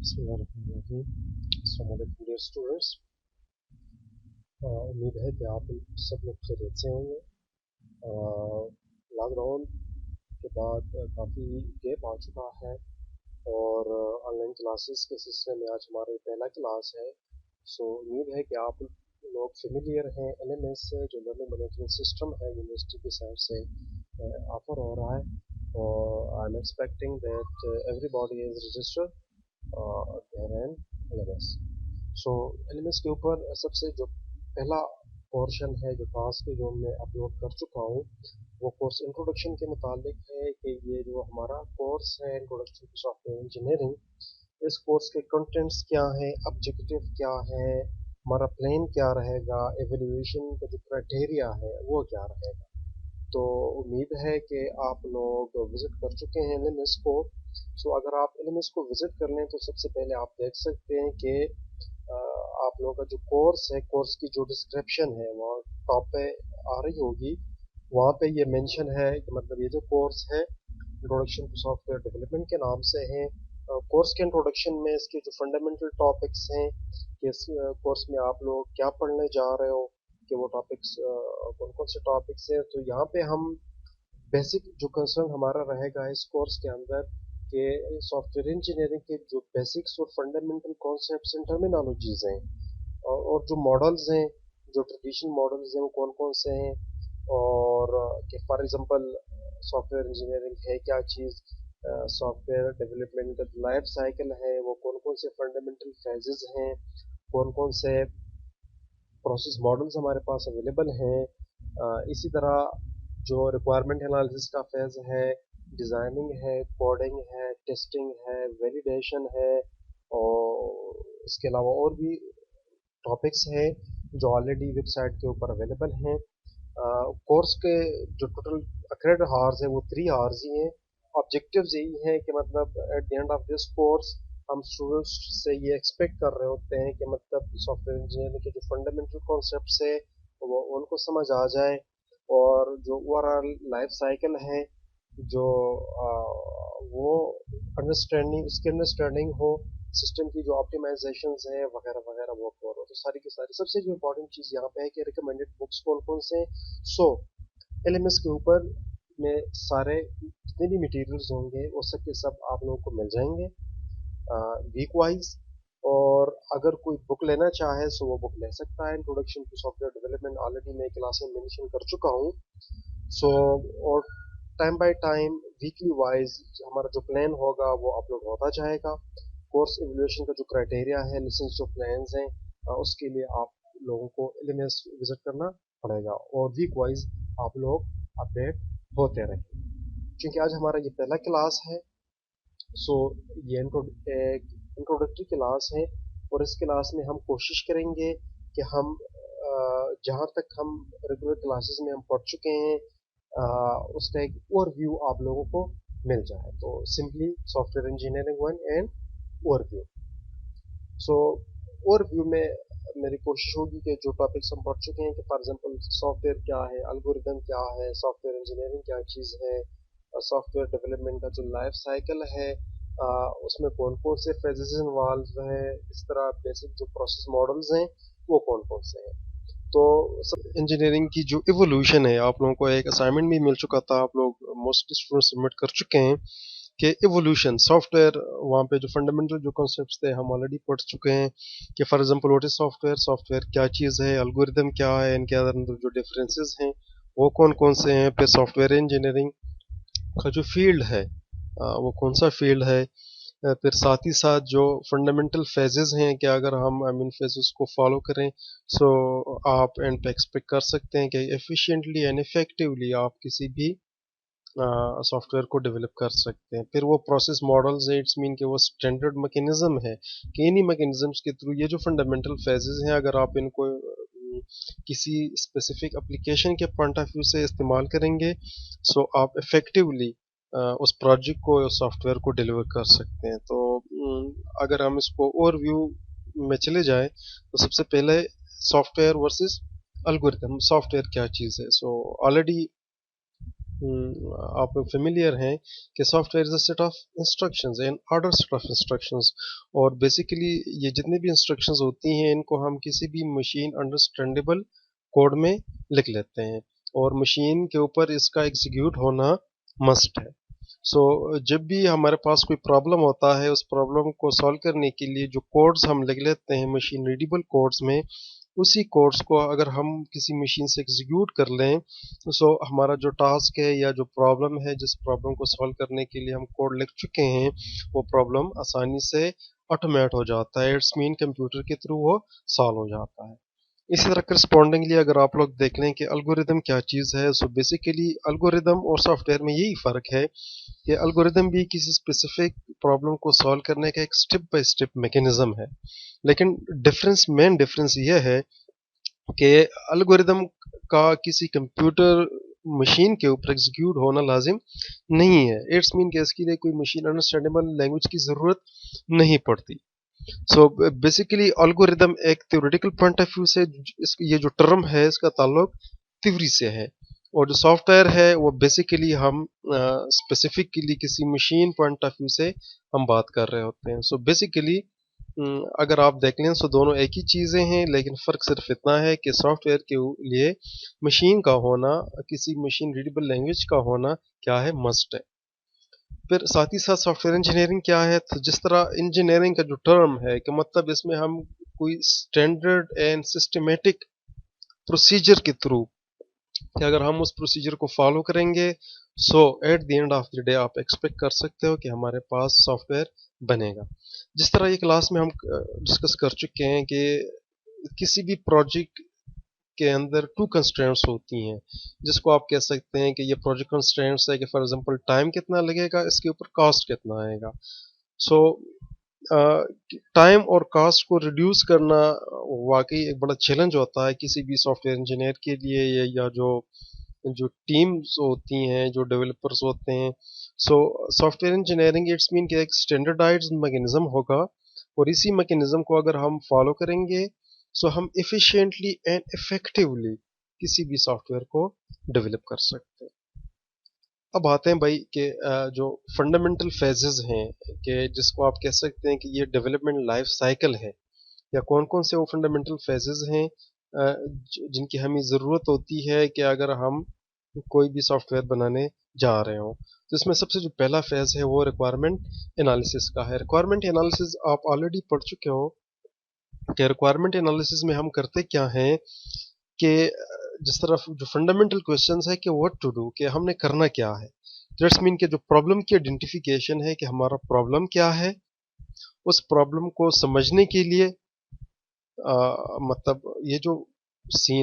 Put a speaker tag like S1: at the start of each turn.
S1: अस्सलाम वालेकुम dear students. उम्मीद है कि आप सब लोग खैरियत से होंगे। लॉकडाउन के बाद काफ़ी गैप आ चुका है और ऑनलाइन क्लासेस के सिलसिले में आज हमारा पहला क्लास है। उम्मीद है कि आप लोग फेमिलियर हैं LMS से, जो लर्निंग मैनेजमेंट सिस्टम है यूनिवर्सिटी की साइड से ऑफर हो रहा है और I am expecting that everybody is registered there in LMS। LMS के ऊपर सबसे जो पहला पोर्शन है, जो टास्क है, जो मैं अपलोड कर चुका हूँ, वो कोर्स इंट्रोडक्शन के मुतालिक है कि ये जो हमारा कोर्स है इंट्रोडक्शन टू सॉफ्टवेयर इंजीनियरिंग, इस कोर्स के कंटेंट्स क्या हैं, ऑब्जेक्टिव क्या है, हमारा प्लान क्या रहेगा, एवेल्यूएशन का जो क्राइटेरिया है वो क्या रहेगा। तो उम्मीद है कि आप लोग विज़िट कर चुके हैं LMS को। अगर आप LMS को विज़िट कर लें तो सबसे पहले आप देख सकते हैं कि आप लोगों का जो कोर्स है, कोर्स की जो डिस्क्रिप्शन है वो टॉप पे आ रही होगी। वहाँ पे ये मेंशन है कि मतलब ये जो कोर्स है इंट्रोडक्शन टू सॉफ्टवेयर डेवलपमेंट के नाम से है। कोर्स के इंट्रोडक्शन में इसके जो फंडामेंटल टॉपिक्स हैं कि इस कोर्स में आप लोग क्या पढ़ने जा रहे हो, कि वो टॉपिक्स कौन कौन से टॉपिक्स हैं। तो यहाँ पे हम बेसिक जो कंसर्न हमारा रहेगा इस कोर्स के अंदर कि सॉफ्टवेयर इंजीनियरिंग के जो बेसिक्स और फंडामेंटल कॉन्सेप्ट्स एंड टर्मिनोलॉजीज हैं और जो मॉडल्स हैं, जो ट्रेडिशनल मॉडल्स हैं वो कौन कौन से हैं, और कि फॉर एग्जांपल सॉफ्टवेयर इंजीनियरिंग है क्या चीज़, सॉफ्टवेयर डेवलपमेंट का लाइफ साइकिल है वो कौन कौन से फंडामेंटल फेजेस हैं, कौन कौन से प्रोसेस मॉडल्स हमारे पास अवेलेबल हैं। इसी तरह जो रिक्वायरमेंट एनालिसिस का फेज़ है, डिज़ाइनिंग है, कोडिंग है, टेस्टिंग है, वैलिडेशन है, और इसके अलावा और भी टॉपिक्स हैं जो ऑलरेडी वेबसाइट के ऊपर अवेलेबल हैं। कोर्स के जो टोटल क्रेडिट हार्स है वो 3 हार्स ही हैं। ऑब्जेक्टिव्स यही हैं कि मतलब at the end of this course हम स्टूडेंट्स से ये एक्सपेक्ट कर रहे होते हैं कि मतलब सॉफ्टवेयर इंजीनियरिंग के जो फंडामेंटल कॉन्सेप्ट्स है वो उनको समझ आ जाए, और जो ओवरऑल लाइफ साइकिल है जो वो अंडरस्टैंडिंग, उसकी अंडरस्टैंडिंग हो, सिस्टम की जो ऑप्टिमाइजेशंस है वगैरह वगैरह वो कवर हो। तो सारी की सारी सबसे जो इम्पोर्टेंट चीज़ यहाँ पे है कि रिकमेंडेड बुक्स कौन कौन से हैं। LMS के ऊपर में सारे जितने भी मटेरियल्स होंगे वो सब के सब आप लोगों को मिल जाएंगे वीक वाइज। और अगर कोई बुक लेना चाहे तो वो बुक ले सकता है। Introduction to software development already मैं क्लास में मेंशन कर चुका हूँ। सो और time by time weekly wise हमारा जो प्लान होगा वो अपलोड होता जाएगा। कोर्स एवल्यूएशन का जो क्राइटेरिया है, लेसन जो प्लान्स हैं, उसके लिए आप लोगों को LMS विजिट करना पड़ेगा और वीक वाइज आप लोग अपडेट होते रहें। क्योंकि आज हमारा ये पहला क्लास है, सो ये एक इंट्रोडक्टरी क्लास है और इस क्लास में हम कोशिश करेंगे कि हम जहाँ तक हम रेगुलर क्लासेस में हम पढ़ चुके हैं उसका एक ओवरव्यू आप लोगों को मिल जाए। तो simply software engineering 1 and overview. So overview में मेरी कोशिश होगी कि जो टॉपिक्स हम पढ़ चुके हैं कि फॉर एग्जांपल सॉफ्टवेयर क्या है, एल्गोरिदम क्या है, सॉफ्टवेयर इंजीनियरिंग क्या चीज़ है, सॉफ्टवेयर डेवलपमेंट का जो लाइफ साइकिल है उसमें कौन कौन से फेजेस इन्वॉल्व हैं, इस तरह बेसिक जो प्रोसेस मॉडल्स हैं वो कौन कौन से हैं। तो सब इंजीनियरिंग की जो इवोल्यूशन है, आप लोगों को एक असाइनमेंट भी मिल चुका था, आप लोग मोस्टली स्टूडेंट सबमिट कर चुके हैं कि इवोल्यूशन सॉफ्टवेयर, वहाँ पे जो फंडामेंटल जो कॉन्सेप्ट्स थे हम ऑलरेडी पढ़ चुके हैं कि for example what is software, software क्या चीज़ है, एल्गोरिदम क्या है, इनके अंदर जो डिफरेंसेस हैं वो कौन कौन से हैं, फिर सॉफ्टवेयर इंजीनियरिंग का जो फील्ड है वो कौन सा फील्ड है, फिर साथ ही साथ जो फंडामेंटल फेजेस हैं कि अगर हम इन फेजेस को फॉलो करें सो आप एंड पे एक्सपेक्ट कर सकते हैं कि एफिशिएंटली एंड इफेक्टिवली आप किसी भी सॉफ्टवेयर को डेवलप कर सकते हैं। फिर वो प्रोसेस मॉडल्स है, इट्स मीन कि वो स्टैंडर्ड मैकेनिज्म है कि इन्हीं मैकेनिज्म्स के थ्रू ये जो फंडामेंटल फेजेस हैं अगर आप इनको किसी स्पेसिफिक एप्लीकेशन के पॉइंट ऑफ व्यू से इस्तेमाल करेंगे सो आप इफेक्टिवली उस प्रोजेक्ट को, सॉफ्टवेयर को डिलीवर कर सकते हैं। तो अगर हम इसको ओवरव्यू में चले जाएं तो सबसे पहले सॉफ्टवेयर वर्सेस एल्गोरिथम, सॉफ्टवेयर क्या चीज़ है। सो ऑलरेडी آپ لوگ فیملیئر ہیں کہ software is a set of instructions an order set of instructions, اور بیسیکلی یہ جتنی بھی انسٹرکشنز ہوتی ہیں ان کو ہم کسی بھی مشین انڈرسٹینڈیبل کوڈ میں لکھ لیتے ہیں، اور مشین کے اوپر اس کا ایگزیکیوٹ ہونا مسٹ ہے۔ سو جب بھی ہمارے پاس کوئی پرابلم ہوتا ہے، اس پرابلم کو سالو کرنے کے لیے جو کوڈز ہم لکھ لیتے ہیں مشین ریڈیبل کوڈز میں، اسی کوڈز کو اگر ہم کسی مشین سے ایگزیکیوٹ کر لیں، سو ہمارا جو ٹاسک ہے یا جو پرابلم ہے، جس پرابلم کو سالو کرنے کے لیے ہم کوڈ لکھ چکے ہیں، وہ پرابلم آسانی سے آٹومیٹ ہو جاتا ہے، اٹس مین کمپیوٹر کے تھرو وہ سالو ہو جاتا ہے۔ اسی طرح کرسپونڈنگلی اگر آپ لوگ دیکھ لیں کہ الگوریدم کیا چیز ہے، سو بیسیکلی الگوریدم اور سافٹ ویئر میں یہی فرق ہے کہ الگوریدم بھی کسی اسپیسیفک پرابلم کو سالو کرنے کا ایک اسٹیپ بائی اسٹیپ میکینزم ہے، لیکن مین ڈفرینس یہ ہے کہ الگوریدم کا کسی کمپیوٹر مشین کے اوپر ایگزیکیوٹ ہونا لازم نہیں ہے، اٹس مین کہ اس کے لیے کوئی مشین انڈرسٹینڈیبل لینگویج کی ضرورت نہیں پڑتی۔ سو بیسیکلی الگوریدم ایک تھیوریٹیکل پوائنٹ آف ویو سے یہ جو ٹرم ہے اس کا تعلق تھیوری سے ہے، اور جو سافٹ ویئر ہے وہ بیسیکلی ہم اسپیسیفکلی کسی مشین پوائنٹ آف ویو سے ہم بات کر رہے ہوتے ہیں۔ سو بیسیکلی اگر آپ دیکھ لیں تو دونوں ایک ہی چیزیں ہیں، لیکن فرق صرف اتنا ہے کہ سافٹ ویئر کے لیے مشین کا ہونا، کسی مشین ریڈیبل لینگویج کا ہونا کیا ہے، مسٹ ہے۔ پھر ساتھ ہی ساتھ سافٹ ویئر انجینئرنگ کیا ہے، تو جس طرح انجینئرنگ کا جو ٹرم ہے کہ مطلب اس میں ہم کوئی اسٹینڈرڈ اینڈ سسٹمیٹک پروسیجر کے تھرو کہ اگر ہم اس پروسیجر کو فالو کریں گے، so at the end of the day آپ ایکسپیکٹ کر سکتے ہو کہ ہمارے پاس سافٹ ویئر بنے گا۔ جس طرح یہ کلاس میں ہم ڈسکس کر چکے ہیں کہ کسی بھی پروجیکٹ کے اندر 2 کنسٹرینٹس ہوتی ہیں، جس کو آپ کہہ سکتے ہیں کہ یہ پروجیکٹ کنسٹرینٹس ہے کہ فار ایگزامپل ٹائم کتنا لگے گا، اس کے اوپر کاسٹ کتنا آئے گا۔ سو ٹائم اور کاسٹ کو ریڈیوس کرنا واقعی ایک بڑا چیلنج ہوتا ہے کسی بھی سافٹ ویئر انجینئر کے لیے، یا جو ٹیمز ہوتی ہیں، جو ڈیولپرز ہوتے ہیں۔ سو سافٹ ویئر انجینئرنگ اٹس مین کہ ایک اسٹینڈرڈائزڈ میکینزم ہوگا، اور اسی میکینزم کو اگر ہم فالو کریں گے، سو ہم ایفیشینٹلی اینڈ افیکٹولی کسی بھی سافٹ ویئر کو ڈیولپ کر سکتے ہیں۔ اب آتے ہیں بھائی کہ جو فنڈامنٹل فیزز ہیں کہ جس کو آپ کہہ سکتے ہیں کہ یہ ڈیولپمنٹ لائف سائیکل ہے، یا کون کون سے وہ فنڈامنٹل فیزز ہیں جن کی ہمیں ضرورت ہوتی ہے کہ اگر ہم کوئی بھی سافٹ ویئر بنانے جا رہے ہوں۔ تو اس میں سب سے جو پہلا فیز ہے وہ ریکوائرمنٹ انالیسس کا ہے۔ ریکوائرمنٹ انالیسس آپ آلریڈی پڑھ چکے ہو کہ ریکوائرمنٹ انالیسس میں ہم کرتے کیا ہیں کہ جس طرح جو فنڈامنٹل کویسچنز ہے کہ واٹ ٹو ڈو، کہ ہم نے کرنا کیا ہے، دیٹس مین کہ جو پرابلم کی آئیڈینٹیفیکیشن ہے کہ ہمارا پرابلم کیا ہے، اس پرابلم کو سمجھنے کے لیے مطلب یہ جو سین